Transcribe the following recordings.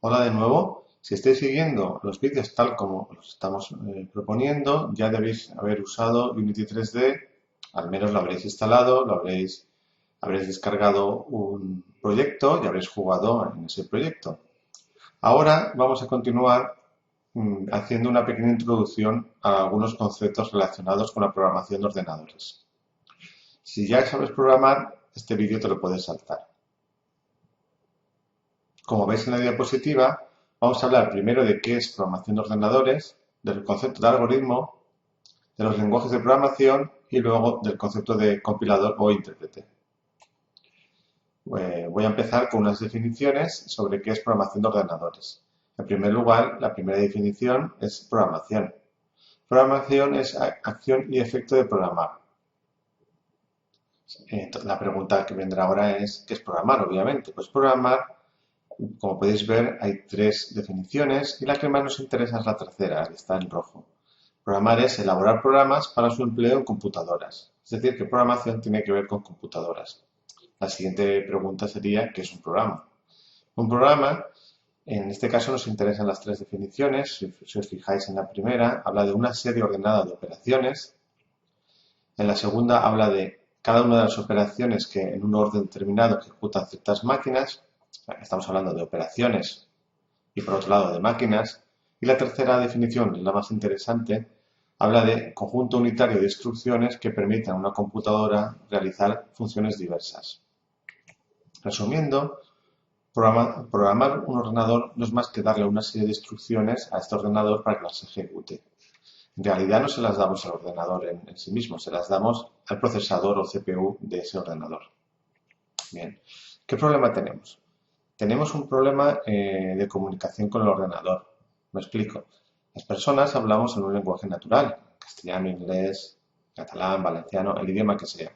Hola de nuevo. Si estáis siguiendo los vídeos tal como los estamos proponiendo, ya debéis haber usado Unity 3D, al menos lo habréis instalado, habréis descargado un proyecto y habréis jugado en ese proyecto. Ahora vamos a continuar haciendo una pequeña introducción a algunos conceptos relacionados con la programación de ordenadores. Si ya sabes programar, este vídeo te lo puedes saltar. Como veis en la diapositiva, vamos a hablar primero de qué es programación de ordenadores, del concepto de algoritmo, de los lenguajes de programación y luego del concepto de compilador o intérprete. Voy a empezar con unas definiciones sobre qué es programación de ordenadores. En primer lugar, la primera definición es programación. Programación es acción y efecto de programar. La pregunta que vendrá ahora es, ¿qué es programar? Obviamente, pues programar, como podéis ver, hay tres definiciones y la que más nos interesa es la tercera, que está en rojo. Programar es elaborar programas para su empleo en computadoras. Es decir, que programación tiene que ver con computadoras. La siguiente pregunta sería, ¿qué es un programa? Un programa, en este caso nos interesan las tres definiciones. Si os fijáis en la primera, habla de una serie ordenada de operaciones. En la segunda habla de cada una de las operaciones que en un orden determinado ejecutan ciertas máquinas. Estamos hablando de operaciones y por otro lado de máquinas. Y la tercera definición, la más interesante, habla de conjunto unitario de instrucciones que permitan a una computadora realizar funciones diversas. Resumiendo, programar un ordenador no es más que darle una serie de instrucciones a este ordenador para que las ejecute. En realidad no se las damos al ordenador en sí mismo, se las damos al procesador o CPU de ese ordenador. Bien, ¿qué problema tenemos? Tenemos un problema de comunicación con el ordenador. Me explico. Las personas hablamos en un lenguaje natural, castellano, inglés, catalán, valenciano, el idioma que sea.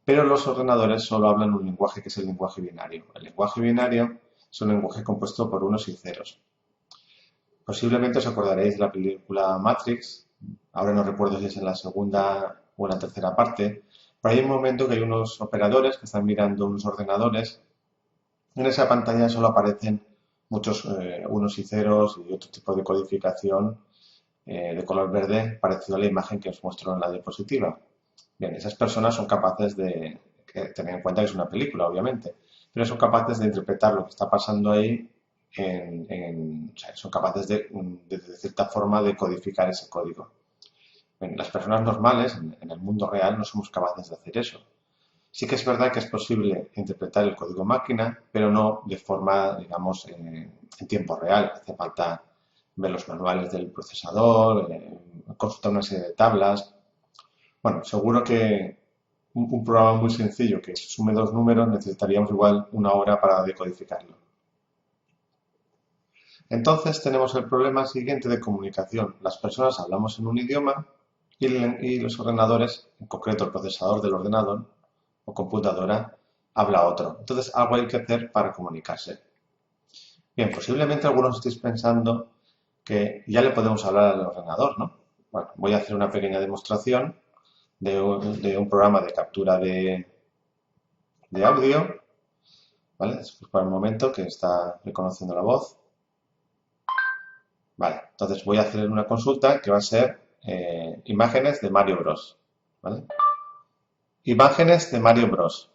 Pero los ordenadores solo hablan un lenguaje que es el lenguaje binario. El lenguaje binario es un lenguaje compuesto por unos y ceros. Posiblemente os acordaréis de la película Matrix, ahora no recuerdo si es en la segunda o en la tercera parte, pero hay un momento que hay unos operadores que están mirando unos ordenadores. En esa pantalla solo aparecen muchos unos y ceros y otro tipo de codificación de color verde parecido a la imagen que os muestro en la diapositiva. Bien, esas personas son capaces de tener en cuenta que es una película, obviamente, pero son capaces de interpretar lo que está pasando ahí o sea, son capaces de cierta forma de codificar ese código. Bien, las personas normales en el mundo real no somos capaces de hacer eso. Sí que es verdad que es posible interpretar el código máquina, pero no de forma, digamos, en tiempo real. Hace falta ver los manuales del procesador, consultar una serie de tablas. Bueno, seguro que un programa muy sencillo que sume dos números necesitaríamos igual una hora para decodificarlo. Entonces tenemos el problema siguiente de comunicación. Las personas hablamos en un idioma y los ordenadores, en concreto el procesador del ordenador o computadora, habla otro. Entonces algo hay que hacer para comunicarse. Bien, posiblemente algunos estéis pensando que ya le podemos hablar al ordenador, ¿no? Bueno, voy a hacer una pequeña demostración de un programa de captura de audio, ¿vale? Para el momento que está reconociendo la voz. Vale, entonces voy a hacer una consulta que va a ser imágenes de Mario Bros. ¿Vale? Imágenes de Mario Bros.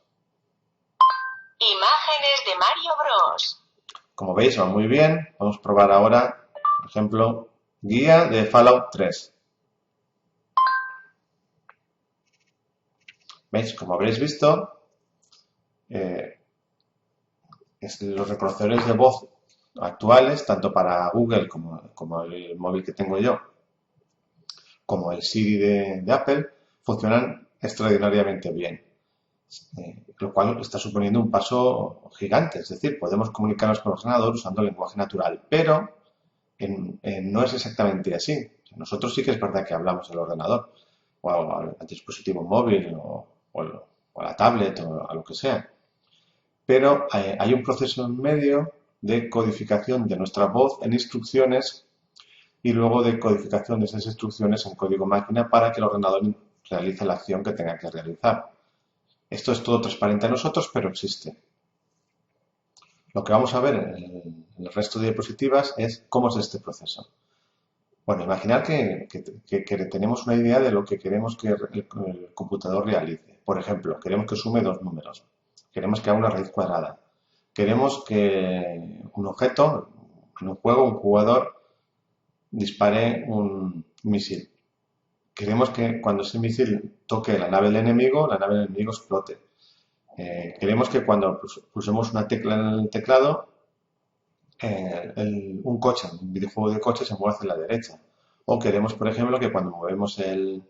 Imágenes de Mario Bros. Como veis, va muy bien. Vamos a probar ahora, por ejemplo, guía de Fallout 3. ¿Veis? Como habréis visto, los reconocedores de voz actuales, tanto para Google como el móvil que tengo yo, como el Siri de Apple, funcionan extraordinariamente bien. Lo cual está suponiendo un paso gigante. Es decir, podemos comunicarnos con el ordenador usando el lenguaje natural, pero no es exactamente así. Nosotros sí que es verdad que hablamos al ordenador o al dispositivo móvil o a la tablet o a lo que sea, pero hay un proceso en medio de codificación de nuestra voz en instrucciones y luego de codificación de esas instrucciones en código máquina para que el ordenador realice la acción que tenga que realizar. Esto es todo transparente a nosotros, pero existe. Lo que vamos a ver el resto de diapositivas es cómo es este proceso. Bueno, imaginar que tenemos una idea de lo que queremos que el computador realice. Por ejemplo, queremos que sume dos números. Queremos que haga una raíz cuadrada. Queremos que un objeto, en un juego, un jugador, dispare un misil. Queremos que cuando ese misil toque la nave del enemigo explote. Queremos que cuando pulsemos una tecla en el teclado, un coche, un videojuego de coche, se mueva hacia la derecha. O queremos, por ejemplo, que cuando movemos el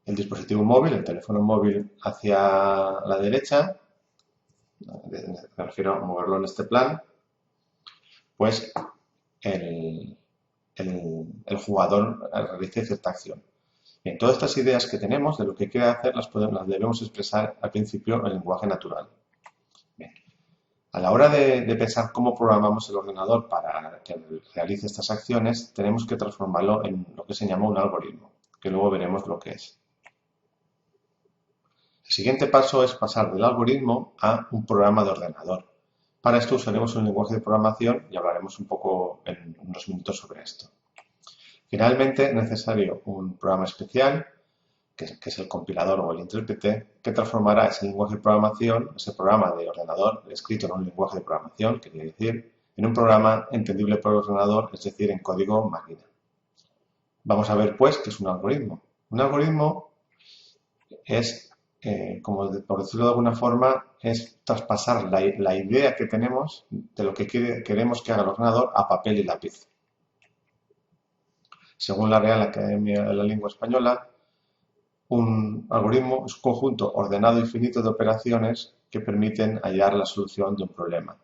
dispositivo móvil, el teléfono móvil hacia la derecha, me refiero a moverlo en este plan, pues el jugador realice cierta acción. Bien, todas estas ideas que tenemos de lo que quiere hacer las debemos expresar al principio en lenguaje natural. Bien. A la hora de pensar cómo programamos el ordenador para que realice estas acciones, tenemos que transformarlo en lo que se llama un algoritmo, que luego veremos lo que es. El siguiente paso es pasar del algoritmo a un programa de ordenador. Para esto usaremos un lenguaje de programación y hablaremos un poco en unos minutos sobre esto. Finalmente, es necesario un programa especial, que es el compilador o el intérprete, que transformará ese lenguaje de programación, ese programa de ordenador escrito en un lenguaje de programación, quiere decir, en un programa entendible por el ordenador, es decir, en código máquina. Vamos a ver, pues, qué es un algoritmo. Un algoritmo es, por decirlo de alguna forma, es traspasar la idea que tenemos de lo que queremos que haga el ordenador a papel y lápiz. Según la Real Academia de la Lengua Española, un algoritmo es un conjunto ordenado y finito de operaciones que permiten hallar la solución de un problema.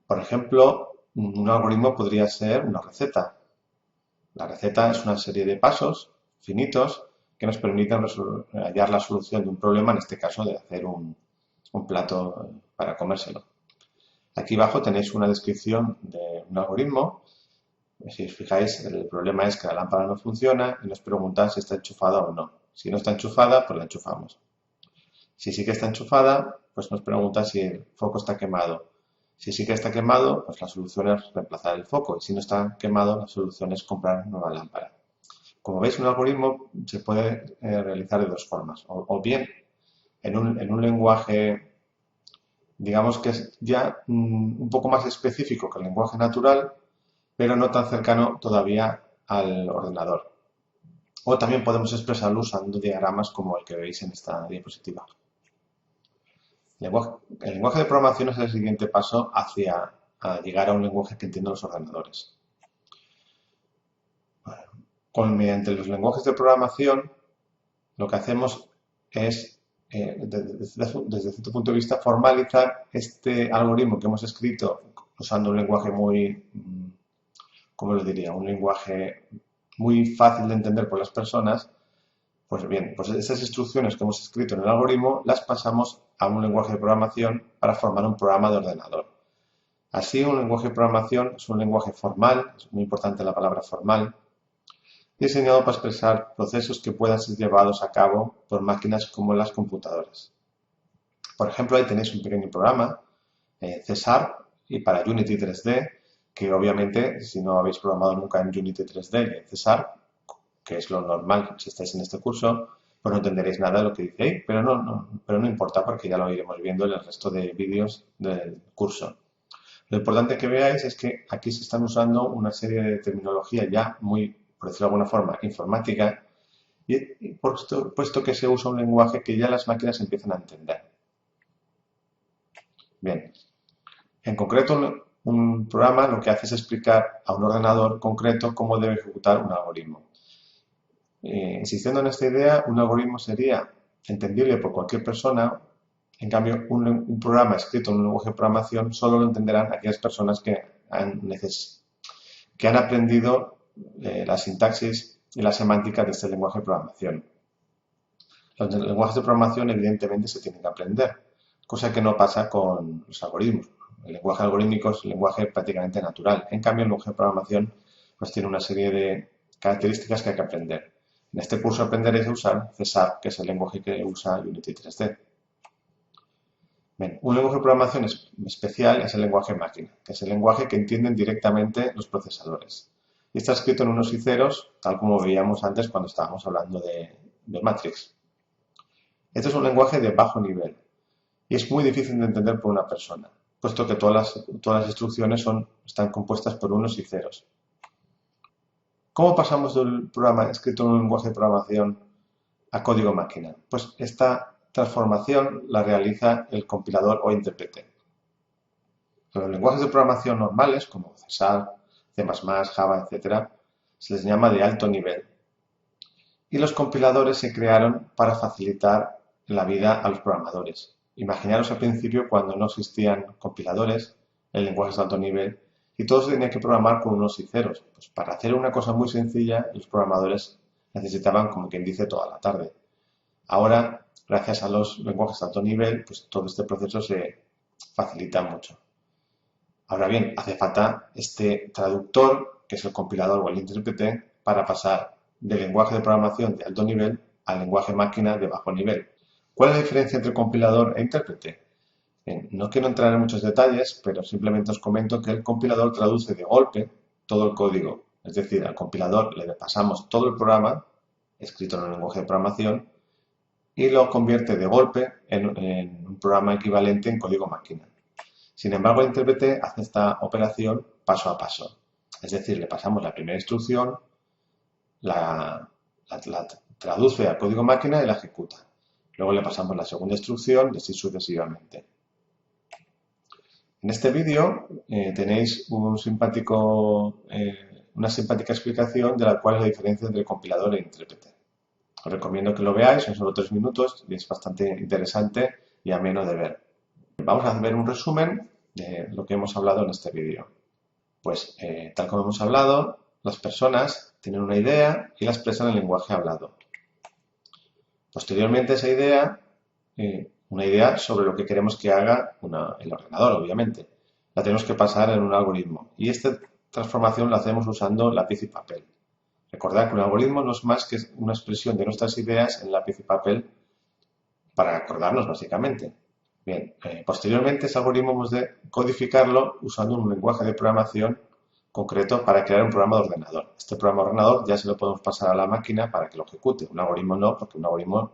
Por ejemplo, un algoritmo podría ser una receta. La receta es una serie de pasos finitos que nos permiten hallar la solución de un problema, en este caso de hacer un plato para comérselo. Aquí abajo tenéis una descripción de un algoritmo. Si os fijáis, el problema es que la lámpara no funciona y nos pregunta si está enchufada o no. Si no está enchufada, pues la enchufamos. Si sí que está enchufada, pues nos pregunta si el foco está quemado. Si sí que está quemado, pues la solución es reemplazar el foco. Y si no está quemado, la solución es comprar nueva lámpara. Como veis, un algoritmo se puede realizar de dos formas. O bien en un lenguaje, digamos que es ya un poco más específico que el lenguaje natural, pero no tan cercano todavía al ordenador. O también podemos expresarlo usando diagramas como el que veis en esta diapositiva. El lenguaje de programación es el siguiente paso hacia llegar a un lenguaje que entiendan los ordenadores. Mediante los lenguajes de programación, lo que hacemos es, desde cierto punto de vista, formalizar este algoritmo que hemos escrito usando un lenguaje muy, ¿cómo lo diría? Un lenguaje muy fácil de entender por las personas. Pues bien, pues esas instrucciones que hemos escrito en el algoritmo las pasamos a un lenguaje de programación para formar un programa de ordenador. Así, un lenguaje de programación es un lenguaje formal, es muy importante la palabra formal, diseñado para expresar procesos que puedan ser llevados a cabo por máquinas como las computadoras. Por ejemplo, ahí tenéis un pequeño programa, C#, y para Unity 3D, que obviamente, si no habéis programado nunca en Unity 3D y en C#, que es lo normal si estáis en este curso, pues no entenderéis nada de lo que dice ahí, pero no importa porque ya lo iremos viendo en el resto de vídeos del curso. Lo importante que veáis es que aquí se están usando una serie de terminología ya muy, por decirlo de alguna forma, informática, y puesto que se usa un lenguaje que ya las máquinas empiezan a entender. Bien, en concreto, un programa lo que hace es explicar a un ordenador concreto cómo debe ejecutar un algoritmo. Insistiendo en esta idea, un algoritmo sería entendible por cualquier persona. En cambio, un programa escrito en un lenguaje de programación solo lo entenderán aquellas personas que han aprendido la sintaxis y la semántica de este lenguaje de programación. Los lenguajes de programación evidentemente se tienen que aprender, cosa que no pasa con los algoritmos. El lenguaje algorítmico es un lenguaje prácticamente natural. En cambio, el lenguaje de programación pues, tiene una serie de características que hay que aprender. En este curso aprenderéis a usar C#, que es el lenguaje que usa Unity 3D. Bien, un lenguaje de programación especial es el lenguaje máquina, que es el lenguaje que entienden directamente los procesadores. Y está escrito en unos y ceros, tal como veíamos antes cuando estábamos hablando de Matrix. Este es un lenguaje de bajo nivel y es muy difícil de entender por una persona, puesto que todas las instrucciones están compuestas por unos y ceros. ¿Cómo pasamos del programa escrito en un lenguaje de programación a código máquina? Pues esta transformación la realiza el compilador o intérprete. Los lenguajes de programación normales, como C#, C++, Java, etc., se les llama de alto nivel. Y los compiladores se crearon para facilitar la vida a los programadores. Imaginaros al principio cuando no existían compiladores, el lenguaje de alto nivel, y todos se tenían que programar con unos y ceros. Pues para hacer una cosa muy sencilla, los programadores necesitaban, como quien dice, toda la tarde. Ahora, gracias a los lenguajes de alto nivel, pues todo este proceso se facilita mucho. Ahora bien, hace falta este traductor, que es el compilador o el intérprete, para pasar del lenguaje de programación de alto nivel al lenguaje máquina de bajo nivel. ¿Cuál es la diferencia entre compilador e intérprete? Bien, no quiero entrar en muchos detalles, pero simplemente os comento que el compilador traduce de golpe todo el código. Es decir, al compilador le pasamos todo el programa, escrito en un lenguaje de programación, y lo convierte de golpe en un programa equivalente en código máquina. Sin embargo, el intérprete hace esta operación paso a paso. Es decir, le pasamos la primera instrucción, la traduce al código máquina y la ejecuta. Luego le pasamos la segunda instrucción y así sucesivamente. En este vídeo tenéis una simpática explicación de la cual es la diferencia entre compilador e intérprete. Os recomiendo que lo veáis, son solo 3 minutos y es bastante interesante y ameno de ver. Vamos a ver un resumen de lo que hemos hablado en este vídeo. Pues, tal como hemos hablado, las personas tienen una idea y la expresan en lenguaje hablado. Posteriormente, esa idea, una idea sobre lo que queremos que haga el ordenador, obviamente, la tenemos que pasar en un algoritmo. Y esta transformación la hacemos usando lápiz y papel. Recordad que un algoritmo no es más que una expresión de nuestras ideas en lápiz y papel para acordarnos, básicamente. Bien, posteriormente ese algoritmo hemos de codificarlo usando un lenguaje de programación concreto para crear un programa de ordenador. Este programa de ordenador ya se lo podemos pasar a la máquina para que lo ejecute. Un algoritmo no, porque un algoritmo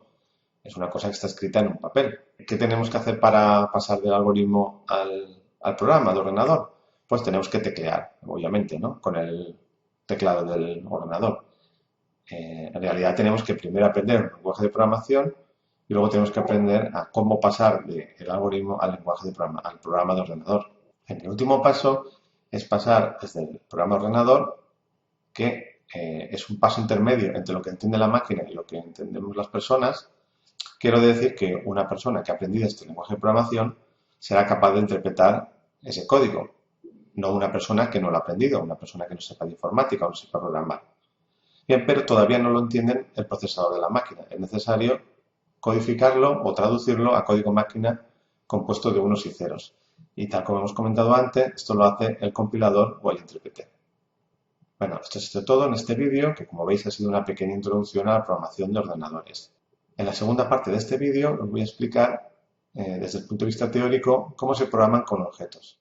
es una cosa que está escrita en un papel. ¿Qué tenemos que hacer para pasar del algoritmo al programa de ordenador? Pues tenemos que teclear, obviamente, ¿no? Con el teclado del ordenador. En realidad tenemos que primero aprender un lenguaje de programación y luego tenemos que aprender a cómo pasar del algoritmo al programa de ordenador. El último paso es pasar desde el programa de ordenador, que es un paso intermedio entre lo que entiende la máquina y lo que entendemos las personas. Quiero decir que una persona que ha aprendido este lenguaje de programación será capaz de interpretar ese código, no una persona que no lo ha aprendido, una persona que no sepa de informática o no sepa programar. Bien, pero todavía no lo entienden el procesador de la máquina. Es necesario codificarlo o traducirlo a código máquina compuesto de unos y ceros. Y tal como hemos comentado antes, esto lo hace el compilador o el intérprete. Bueno, esto es todo en este vídeo, que como veis ha sido una pequeña introducción a la programación de ordenadores. En la segunda parte de este vídeo os voy a explicar, desde el punto de vista teórico, cómo se programan con objetos.